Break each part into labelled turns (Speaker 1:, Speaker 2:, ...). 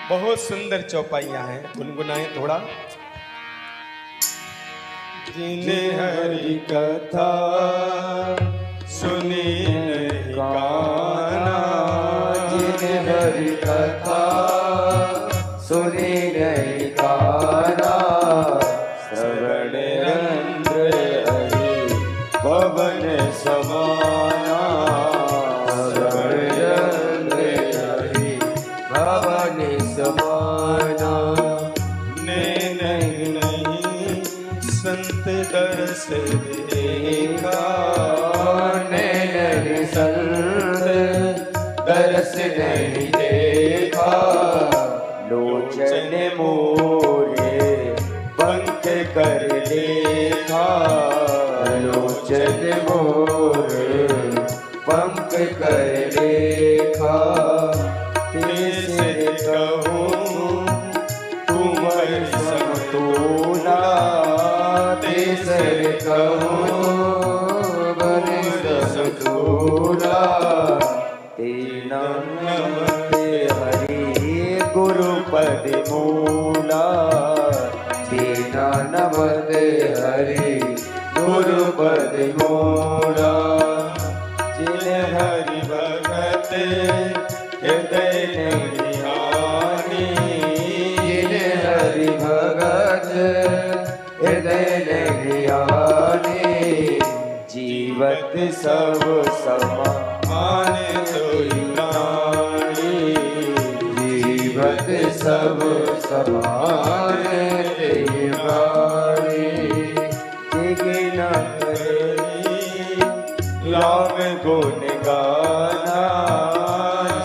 Speaker 1: बहुत सुंदर चौपाइयां हैं, गुनगुनाएं थोड़ा। जिन्हें हरि कथा सुनी नहीं काना,
Speaker 2: जिन्हें हरि कथा सुनी नहीं काना, श्रवण रंध्र हरि पवन समाना, श्रवण रंध्र हरि पवन समाना।
Speaker 1: नैन नहीं संत दरस देखा,
Speaker 2: नैन संत दरस नहीं देखा, लोचन मोरे पंख कर देखा, लोचन मोरे पंख कर देखा।
Speaker 1: तेरे कहूँ तुमर
Speaker 2: समतोला, तेसर कहूँ बर समतोला। तेना नमस्ते हरि गुरुपद मूला, तेना नमस्ते हरि गुरुपद मूला।
Speaker 1: जिन्हें हरि भगत हृदय निहानी,
Speaker 2: जिन्हें हरि भगत हृदय ज्ञानी, जीवत सब समान
Speaker 1: सोई प्राणी,
Speaker 2: जीवत सब समान प्राणी। जिगिना
Speaker 1: राम गुण गाना,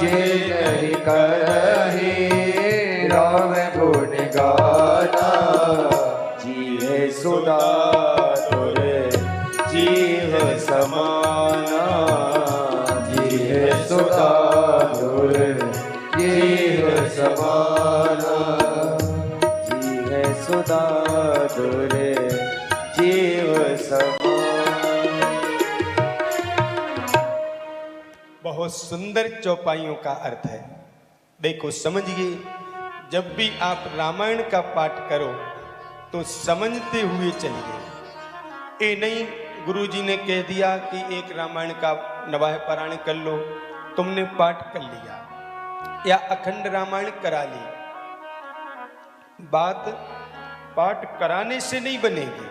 Speaker 2: जे नहीं करहि राम गुण गाना, जीव सुधा
Speaker 1: जीव समाना,
Speaker 2: जीव सुधा जीव समाना, जीव सुधा जीव समाना।
Speaker 1: बहुत सुंदर चौपाइयों का अर्थ है। देखो समझिए, जब भी आप रामायण का पाठ करो तो समझते हुए चलिए। ये नहीं गुरुजी ने कह दिया कि एक रामायण का नवाह पारायण कर लो, तुमने पाठ कर लिया या अखंड रामायण करा ली। बात पाठ कराने से नहीं बनेगी।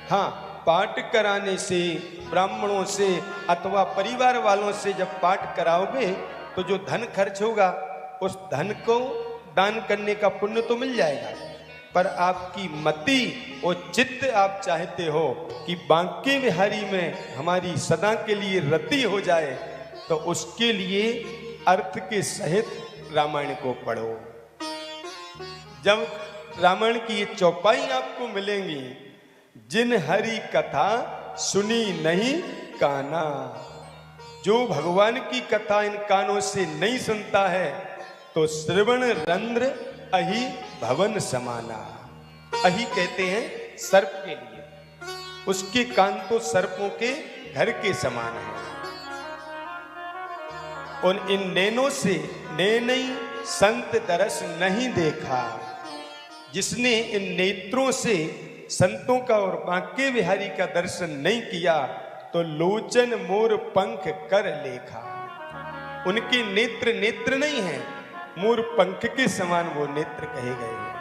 Speaker 1: हाँ, पाठ कराने से, ब्राह्मणों से अथवा परिवार वालों से जब पाठ कराओगे तो जो धन खर्च होगा उस धन को दान करने का पुण्य तो मिल जाएगा, पर आपकी मति और चित्त आप चाहते हो कि बांके बिहारी में हमारी सदा के लिए रति हो जाए, तो उसके लिए अर्थ के सहित रामायण को पढ़ो। जब रामायण की ये चौपाई आपको मिलेंगी, जिन हरि कथा सुनी नहीं काना, जो भगवान की कथा इन कानों से नहीं सुनता है तो श्रवण रंध्र अहि भवन समाना। अहि कहते हैं सर्प के लिए, उसके कान तो सर्पों के घर के समान है। और इन नैनों से नैनई संत दरस नहीं देखा, जिसने इन नेत्रों से संतों का और बांके बिहारी का दर्शन नहीं किया तो लोचन मोर पंख कर लेखा। उनके नेत्र नेत्र नहीं है, मोर पंख के समान वो नेत्र कहे गए हैं।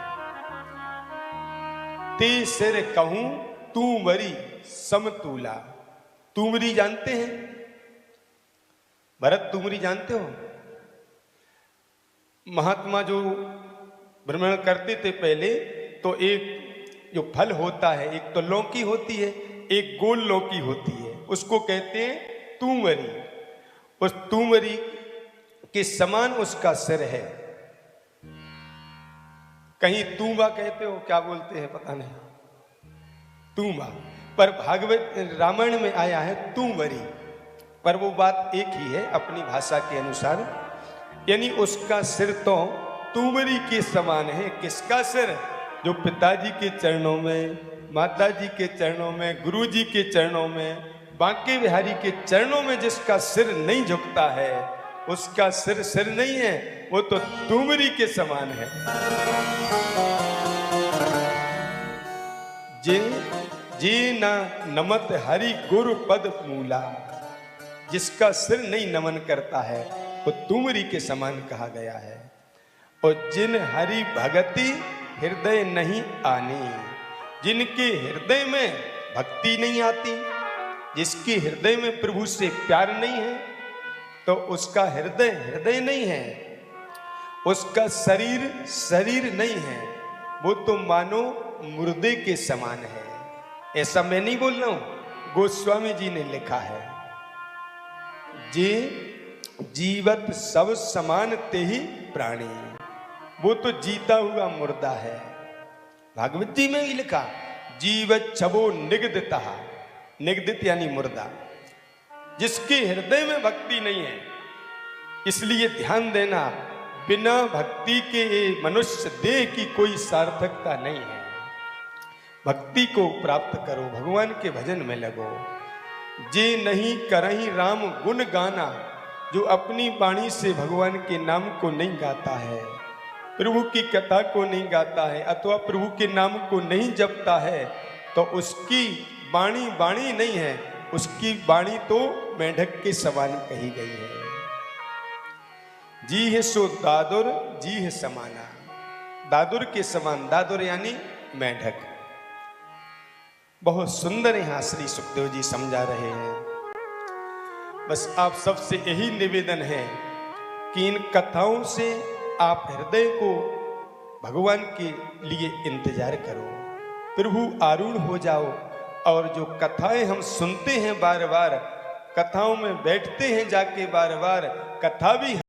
Speaker 1: ते सिर कहूं तूमरी समतूला। तूमरी जानते हैं? भरत तूमरी जानते हो? महात्मा जो भ्रमण करते थे पहले, तो एक जो फल होता है, एक तो लौकी होती है, एक गोल लौकी होती है, उसको कहते हैं तूमरी। उस तूमरी के समान उसका सिर है। कहीं तूबा कहते हो, क्या बोलते हैं पता नहीं, तूबा, पर भागवत रामायण में आया है तूमरी, पर वो बात एक ही है अपनी भाषा के अनुसार। यानी उसका सिर तो तूमरी के समान है। किसका सिर? जो पिताजी के चरणों में, माताजी के चरणों में, गुरुजी के चरणों में, बांके बिहारी के चरणों में जिसका सिर नहीं झुकता है, उसका सिर सिर नहीं है, वो तो तुमरी के समान है। जे जी ना नमत हरि गुरु पद मूला, जिसका सिर नहीं नमन करता है वो तुमरी के समान कहा गया है। और जिन हरि भगति हृदय नहीं आनी, जिनके हृदय में भक्ति नहीं आती, जिसके हृदय में प्रभु से प्यार नहीं है, तो उसका हृदय हृदय नहीं है, उसका शरीर शरीर नहीं है, वो तो मानो मुर्दे के समान है। ऐसा मैं नहीं बोल रहा हूं, गोस्वामी जी ने लिखा है। जे जीवत सब समान ते ही प्राणी, वो तो जीता हुआ मुर्दा है। भागवत जी में ही लिखा, जीवत छबो निगदिता, निगदित यानी मुर्दा, जिसके हृदय में भक्ति नहीं है। इसलिए ध्यान देना, बिना भक्ति के मनुष्य देह की कोई सार्थकता नहीं है। भक्ति को प्राप्त करो, भगवान के भजन में लगो। जे नहीं करही राम गुण गाना, जो अपनी वाणी से भगवान के नाम को नहीं गाता है, प्रभु की कथा को नहीं गाता है, अथवा प्रभु के नाम को नहीं जपता है, तो उसकी वाणी वाणी नहीं है, उसकी वाणी तो मेढक के समान कही गई है। जी है सो दादुर, जी है समाना, दादुर के समान, दादुर यानी मेढक। बहुत सुंदर यहां श्री सुखदेव जी समझा रहे हैं। बस आप सबसे यही निवेदन है कि इन कथाओं से आप हृदय को भगवान के लिए इंतजार करो, प्रभु आरूढ़ हो जाओ। और जो कथाएं हम सुनते हैं बार बार, कथाओं में बैठते हैं जाके बार बार, कथा भी